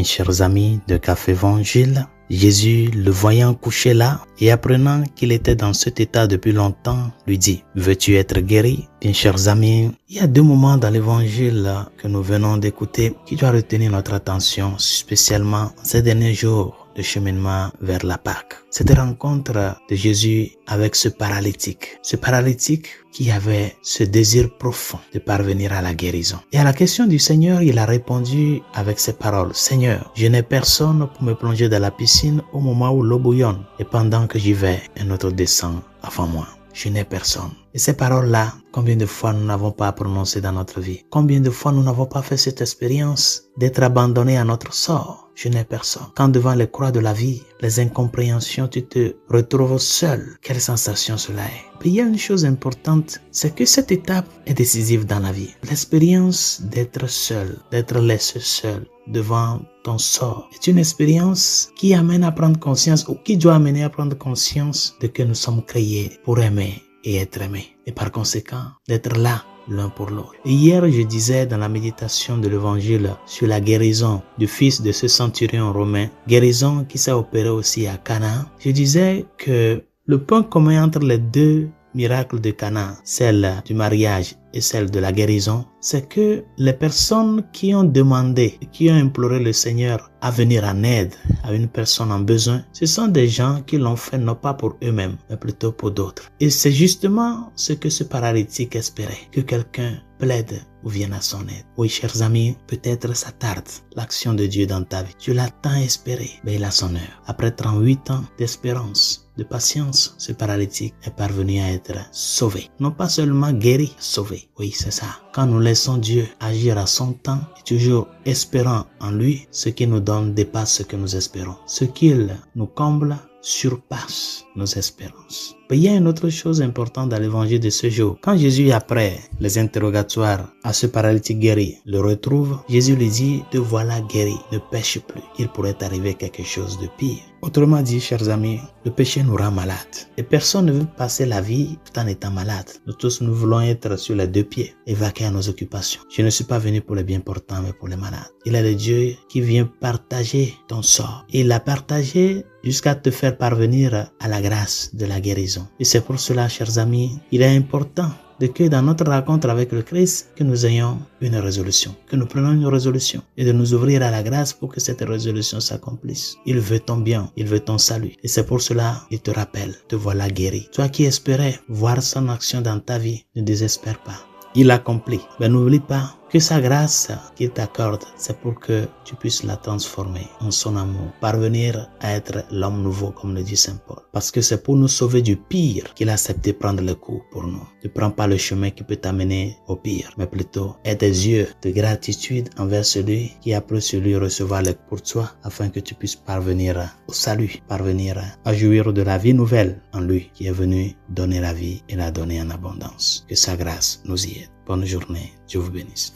Bien chers amis de Café Évangile, Jésus, le voyant couché là et apprenant qu'il était dans cet état depuis longtemps, lui dit « Veux-tu être guéri ?» Bien chers amis, il y a deux moments dans l'évangile que nous venons d'écouter qui doivent retenir notre attention, spécialement ces derniers jours de cheminement vers la Pâque. Cette rencontre de Jésus avec ce paralytique qui avait ce désir profond de parvenir à la guérison. Et à la question du Seigneur, il a répondu avec ces paroles: « Seigneur, je n'ai personne pour me plonger dans la piscine au moment où l'eau bouillonne, et pendant que j'y vais, un autre descend avant moi. Je n'ai personne. » Et ces paroles-là, combien de fois nous n'avons pas prononcé dans notre vie? Combien de fois nous n'avons pas fait cette expérience d'être abandonnés à notre sort? Je n'ai personne. Quand devant les croix de la vie, les incompréhensions, tu te retrouves seul. Quelle sensation cela est? Mais il y a une chose importante, c'est que cette étape est décisive dans la vie. L'expérience d'être seul, d'être laissé seul devant ton sort est une expérience qui amène à prendre conscience, ou qui doit amener à prendre conscience de que nous sommes créés pour aimer et être aimés. Et par conséquent, d'être là l'un pour l'autre. Hier, je disais dans la méditation de l'évangile sur la guérison du fils de ce centurion romain, guérison qui s'est opérée aussi à Cana. Je disais que le point commun entre les deux miracles de Cana, celle du mariage et celle de la guérison, c'est que les personnes qui ont demandé, qui ont imploré le Seigneur à venir en aide à une personne en besoin, ce sont des gens qui l'ont fait non pas pour eux-mêmes, mais plutôt pour d'autres. Et c'est justement ce que ce paralytique espérait, que quelqu'un plaide ou vienne à son aide. Oui, chers amis, peut-être ça tarde l'action de Dieu dans ta vie. Tu l'as tant espéré, mais il a son heure. Après 38 ans d'espérance, de patience, ce paralytique est parvenu à être sauvé. Non pas seulement guéri, sauvé. Oui, c'est ça. Quand nous laissons Dieu agir à son temps et toujours espérant en lui, ce qu'il nous donne dépasse ce que nous espérons. Ce qu'il nous comble surpasse nos espérances. Mais il y a une autre chose importante dans l'évangile de ce jour. Quand Jésus, après les interrogatoires à ce paralytique guéri, le retrouve, Jésus lui dit: te voilà guéri, ne pêche plus. Il pourrait arriver quelque chose de pire. Autrement dit, chers amis, le péché nous rend malades. Et personne ne veut passer la vie tout en étant malade. Nous tous, nous voulons être sur les deux pieds, évacués à nos occupations. Je ne suis pas venu pour les bien portants, mais pour les malades. Il est le Dieu qui vient partager ton sort. Il l'a partagé jusqu'à te faire parvenir à la grâce de la guérison. Et c'est pour cela, chers amis, il est important de que dans notre rencontre avec le Christ, que nous ayons une résolution, que nous prenions une résolution et de nous ouvrir à la grâce pour que cette résolution s'accomplisse. Il veut ton bien, il veut ton salut. Et c'est pour cela qu'il te rappelle, te voilà guéri. Toi qui espérais voir son action dans ta vie, ne désespère pas. Il l'accomplit. Mais n'oublie pas que sa grâce qu'il t'accorde, c'est pour que tu puisses la transformer en son amour, parvenir à être l'homme nouveau, comme le dit Saint Paul. Parce que c'est pour nous sauver du pire qu'il a accepté prendre le coup pour nous. Ne prends pas le chemin qui peut t'amener au pire, mais plutôt aie des yeux de gratitude envers celui qui a pris sur lui recevoir le pour toi, afin que tu puisses parvenir au salut, parvenir à jouir de la vie nouvelle en lui, qui est venu donner la vie et la donner en abondance. Que sa grâce nous y aide. Bonne journée. Dieu vous bénisse.